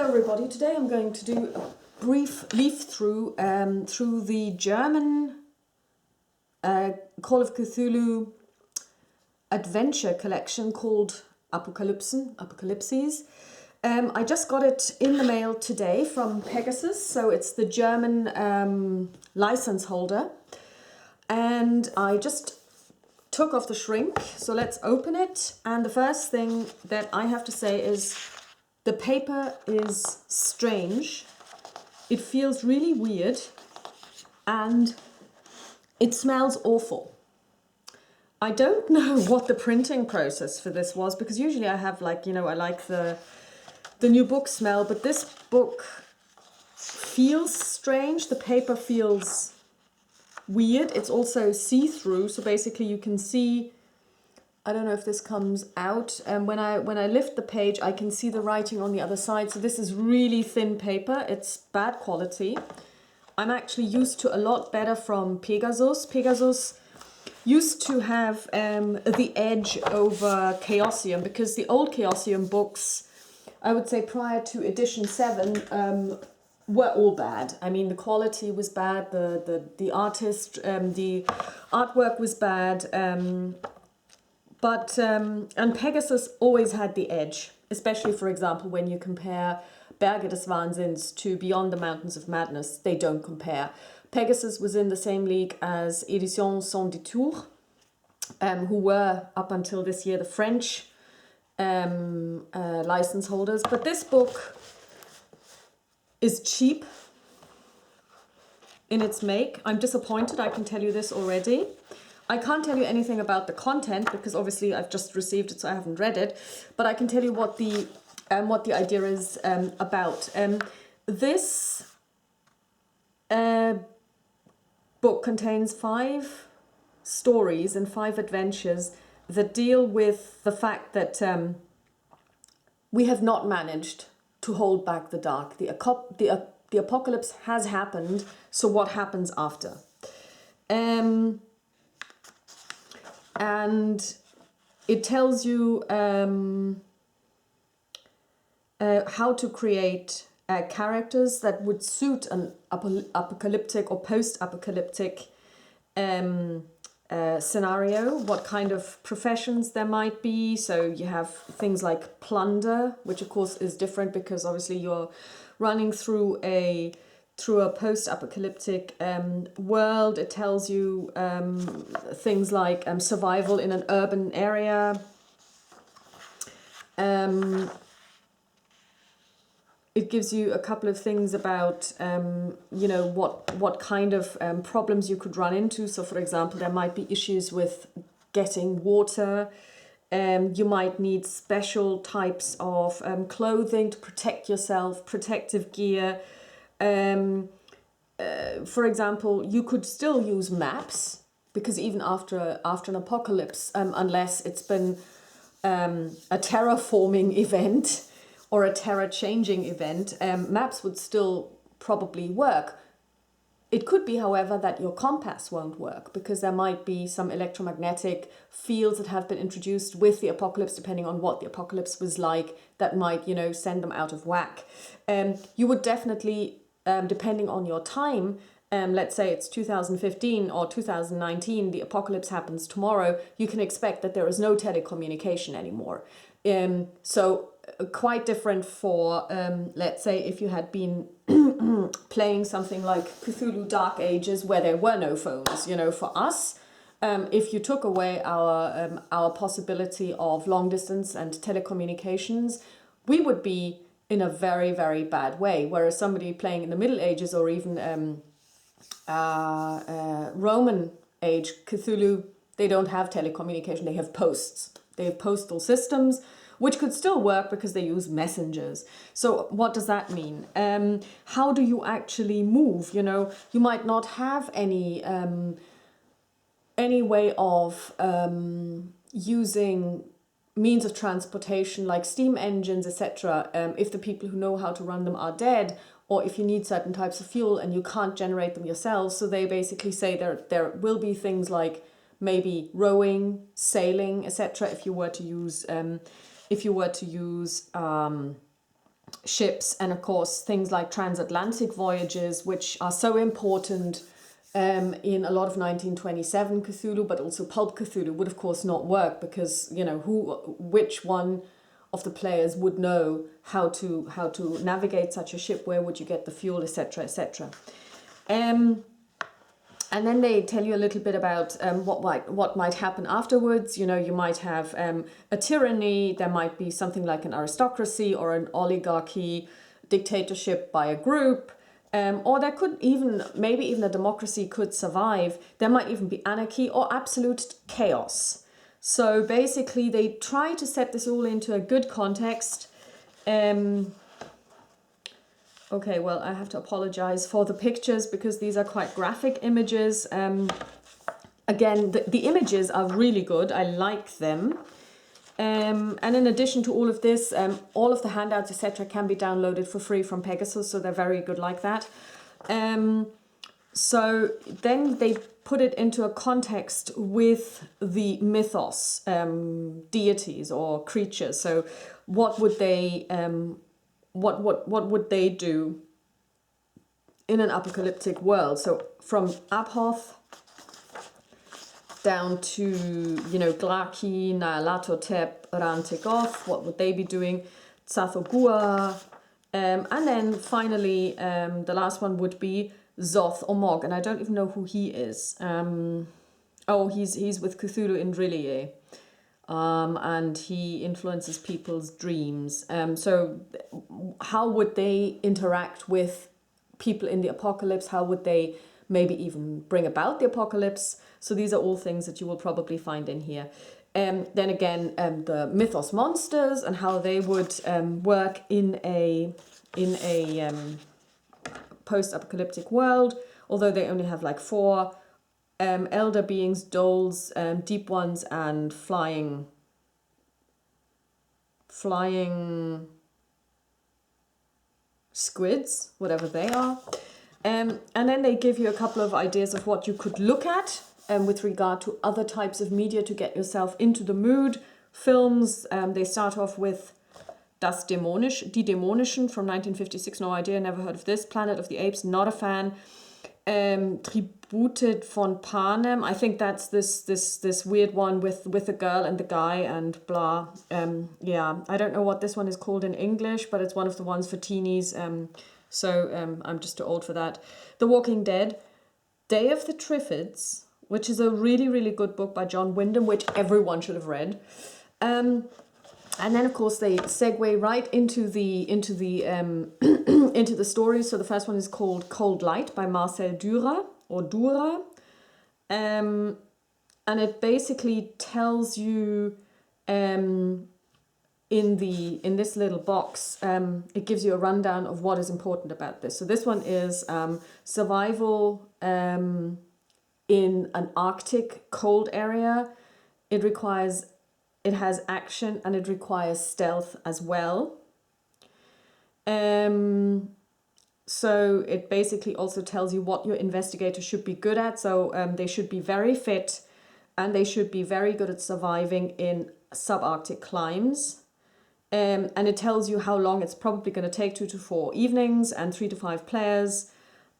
Hello everybody, today I'm going to do a brief leaf through through the German Call of Cthulhu adventure collection called Apokalypses. I just got it in the mail today from Pegasus, so it's the German license holder. And I just took off the shrink, so let's open it. And the first thing that I have to say is the paper is strange. It feels really weird and it smells awful. I don't know what the printing process for this was, because usually I have I like the new book smell, but this book feels strange. The paper feels weird. It's also see-through, so basically you can see, I don't know if this comes out, and when I lift the page I can see the writing on the other side. So this is really thin paper. It's bad quality. I'm actually used to a lot better from Pegasus. Pegasus used to have the edge over Chaosium, because the old Chaosium books, I would say prior to edition 7, were all bad. I mean, the quality was bad, the artist, the artwork was bad, and Pegasus always had the edge, especially, for example, when you compare Berge des Wahnsinns to Beyond the Mountains of Madness. They don't compare. Pegasus was in the same league as Éditions Sans Détour, who were, up until this year, the French license holders. But this book is cheap in its make. I'm disappointed, I can tell you this already. I can't tell you anything about the content because obviously I've just received it, so I haven't read it. But I can tell you what the idea is about. This book contains 5 stories and 5 adventures that deal with the fact that we have not managed to hold back the dark. The apocalypse has happened, so what happens after? And it tells you how to create characters that would suit an apocalyptic or post-apocalyptic scenario, what kind of professions there might be. So you have things like plunder, which of course is different because obviously you're running through a post-apocalyptic world. It tells you things like survival in an urban area. It gives you a couple of things about, what kind of problems you could run into. So, for example, there might be issues with getting water. You might need special types of clothing to protect yourself, protective gear. For example, you could still use maps, because even after an apocalypse, unless it's been a terraforming event or a terra-changing event, maps would still probably work. It could be, however, that your compass won't work because there might be some electromagnetic fields that have been introduced with the apocalypse, depending on what the apocalypse was like, that might, send them out of whack. You would definitely, depending on your time, let's say it's 2015 or 2019, the apocalypse happens tomorrow, you can expect that there is no telecommunication anymore. So quite different for, let's say, if you had been playing something like Cthulhu Dark Ages, where there were no phones. For us, if you took away our possibility of long distance and telecommunications, we would be in a very, very bad way. Whereas somebody playing in the Middle Ages or even Roman Age Cthulhu, they don't have telecommunication, they have posts. They have postal systems, which could still work because they use messengers. So what does that mean? How do you actually move? You might not have any way of using means of transportation like steam engines, etc. If the people who know how to run them are dead, or if you need certain types of fuel and you can't generate them yourselves. So they basically say there will be things like maybe rowing, sailing, etc. If you were to use ships, and of course things like transatlantic voyages, which are so important in a lot of 1927 Cthulhu, but also pulp Cthulhu would of course not work, because which one of the players would know how to navigate such a ship, where would you get the fuel, etc., etc. And then they tell you a little bit about what might happen afterwards. You might have a tyranny, there might be something like an aristocracy or an oligarchy, dictatorship by a group, or there could maybe even a democracy could survive. There might even be anarchy or absolute chaos. So basically they try to set this all into a good context. Okay, well, I have to apologize for the pictures because these are quite graphic images. Again, the images are really good. I like them. And in addition to all of this, all of the handouts, etc., can be downloaded for free from Pegasus, so they're very good like that. So then they put it into a context with the mythos, deities or creatures. So what would they... What would they do in an apocalyptic world? So from Abhoth down to, Glaki, Nyarlathotep, Rantegoth, what would they be doing? Tsathogua, and then finally the last one would be Zoth or Mog, and I don't even know who he is. He's with Cthulhu in Drillier. And he influences people's dreams. So how would they interact with people in the apocalypse? How would they maybe even bring about the apocalypse? So these are all things that you will probably find in here. Then again, the mythos monsters and how they would work in a post-apocalyptic world, although they only have like 4. Elder beings, dolls, deep ones, and flying squids, whatever they are. And then they give you a couple of ideas of what you could look at with regard to other types of media to get yourself into the mood. Films, they start off with Die Dämonischen from 1956, no idea, never heard of this. Planet of the Apes, not a fan. Tribute von Panem, I think that's this weird one with the girl and the guy and blah. I don't know what this one is called in English, but it's one of the ones for teenies. So I'm just too old for that. The Walking Dead, Day of the Triffids, which is a really, really good book by John Wyndham, which everyone should have read. And then, of course, they segue right into the into the stories. So the first one is called Cold Light by Marcel Dürer or Dürer, and it basically tells you in this little box. It gives you a rundown of what is important about this. So this one is survival in an Arctic cold area. It has action and it requires stealth as well. So it basically also tells you what your investigator should be good at. So they should be very fit and they should be very good at surviving in subarctic climes. And it tells you how long it's probably going to take, 2 to 4 evenings and 3 to 5 players.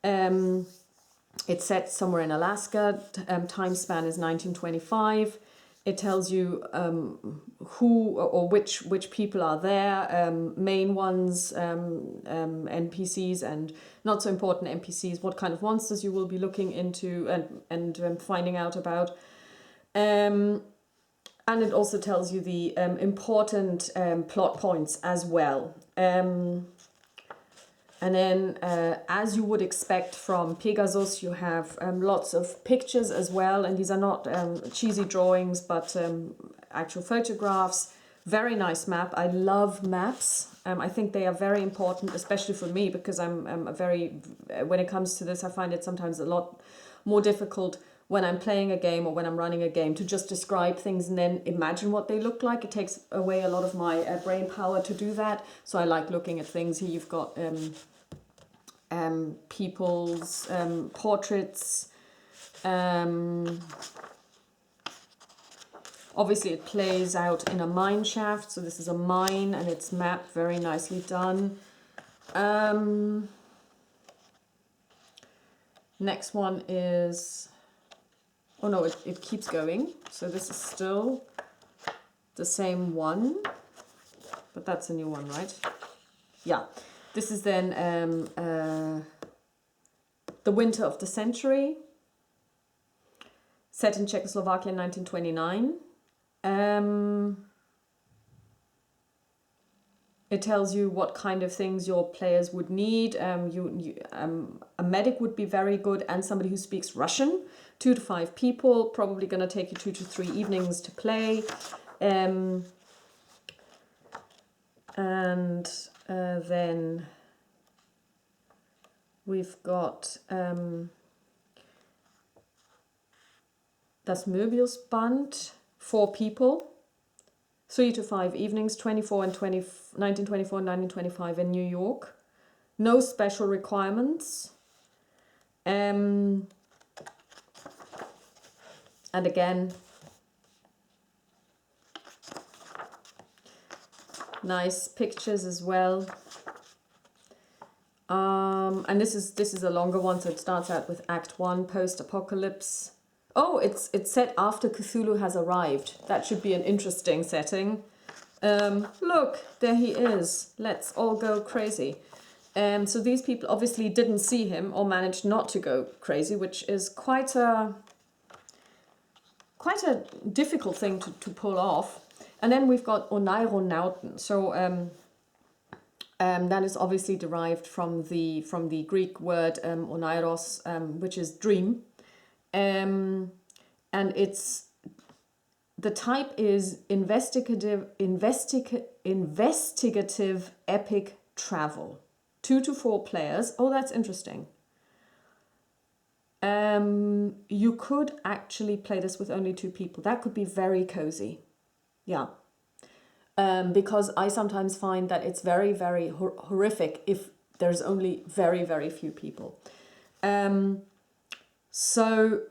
It's set somewhere in Alaska. Time span is 1925. It tells you who or which people are there, main ones, NPCs and not so important NPCs, what kind of monsters you will be looking into and finding out about. And it also tells you the important plot points as well. And then, as you would expect from Pegasus, you have lots of pictures as well. And these are not cheesy drawings, but actual photographs. Very nice map. I love maps. I think they are very important, especially for me, because when it comes to this, I find it sometimes a lot more difficult when I'm playing a game or when I'm running a game to just describe things and then imagine what they look like. It takes away a lot of my brain power to do that. So I like looking at things. Here you've got people's portraits, Obviously it plays out in a mine shaft, so this is a mine and it's mapped, very nicely done. Next one is, oh no, it keeps going, so this is still the same one, but that's a new one, right? Yeah, this is then The Winter of the Century, set in Czechoslovakia in 1929. It tells you what kind of things your players would need. A medic would be very good, and somebody who speaks Russian. 2 to 5 people, probably going to take you 2 to 3 evenings to play. Then we've got Das Möbiusband, 4 people, 3 to 5 evenings, 1924 and 1925 in New York. No special requirements. And again, nice pictures as well. And this is a longer one, so it starts out with Act 1, post-apocalypse. Oh, it's set after Cthulhu has arrived. That should be an interesting setting. Look, there he is. Let's all go crazy. So these people obviously didn't see him or managed not to go crazy, which is quite a difficult thing to pull off. And then we've got Oneironauten. So that is obviously derived from the Greek word oneiros, which is dream. And the type is investigative epic travel. 2 to 4 players. Oh, that's interesting. You could actually play this with only 2 people. That could be very cozy. Yeah. Because I sometimes find that it's very, very horrific if there's only very, very few people. So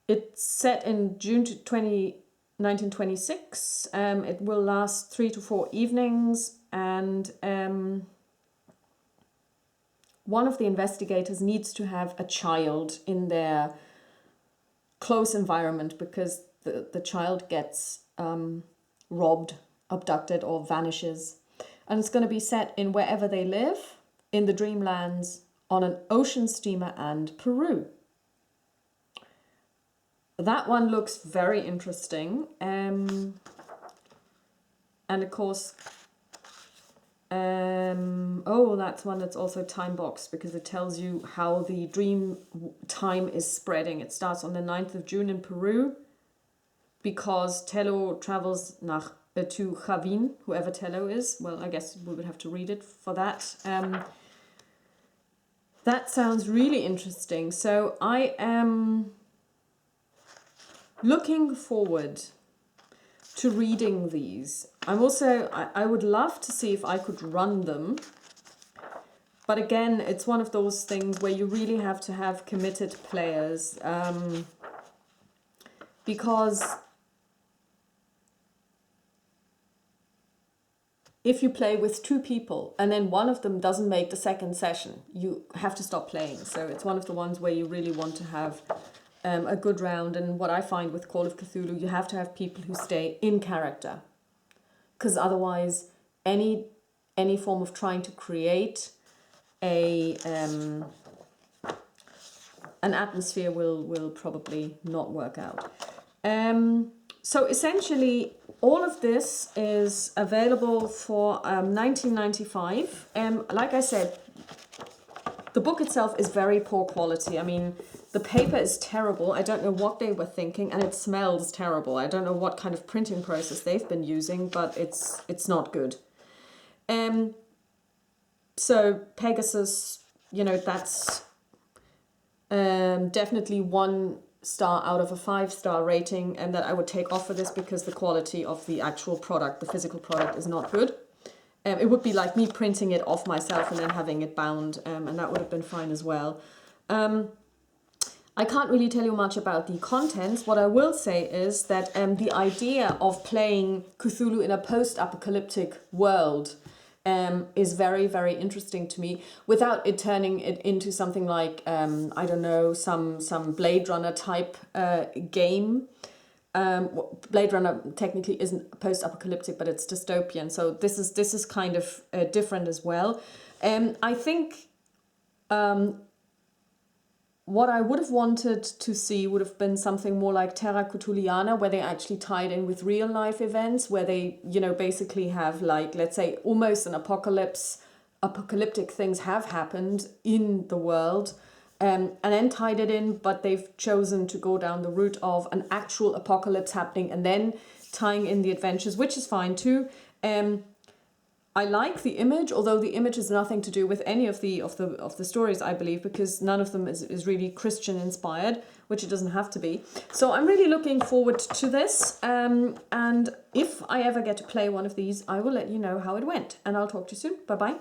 it's set in June 1926. It will last 3 to 4 evenings, and one of the investigators needs to have a child in their close environment because the child gets robbed, abducted, or vanishes. And it's going to be set in wherever they live, in the dreamlands, on an ocean steamer, and Peru. That one looks very interesting. And of course, that's one that's also time boxed because it tells you how the dream time is spreading. It starts on the 9th of June in Peru because Tello travels to Chavin, whoever Tello is. Well, I guess we would have to read it for that. That sounds really interesting. So I am looking forward to reading these. I would love to see if I could run them. But again, it's one of those things where you really have to have committed players. Because if you play with 2 people and then one of them doesn't make the second session, you have to stop playing. So it's one of the ones where you really want to have a good round. And what I find with Call of Cthulhu, you have to have people who stay in character, because otherwise any form of trying to create an atmosphere will probably not work out. So essentially all of this is available for $19.95. Like I said, the book itself is very poor quality. I mean, the paper is terrible. I don't know what they were thinking, and it smells terrible. I don't know what kind of printing process they've been using, but it's not good. So Pegasus, that's definitely 1 star out of a 5-star rating, and that I would take off for this because the quality of the actual product, the physical product, is not good. It would be like me printing it off myself and then having it bound, and that would have been fine as well. I can't really tell you much about the contents. What I will say is that the idea of playing Cthulhu in a post-apocalyptic world is very, very interesting to me, without it turning it into something like, I don't know, some Blade Runner type game. Blade Runner technically isn't post-apocalyptic, but it's dystopian. So this is kind of different as well. I think what I would have wanted to see would have been something more like Terra Cthulhiana, where they actually tied in with real life events, where they, you know, basically have, like, let's say, almost an apocalyptic things have happened in the world, and then tied it in, but they've chosen to go down the route of an actual apocalypse happening and then tying in the adventures, which is fine too. I like the image, although the image has nothing to do with any of the stories, I believe, because none of them is really Christian inspired, which it doesn't have to be. So I'm really looking forward to this, and if I ever get to play one of these, I will let you know how it went, and I'll talk to you soon. Bye bye.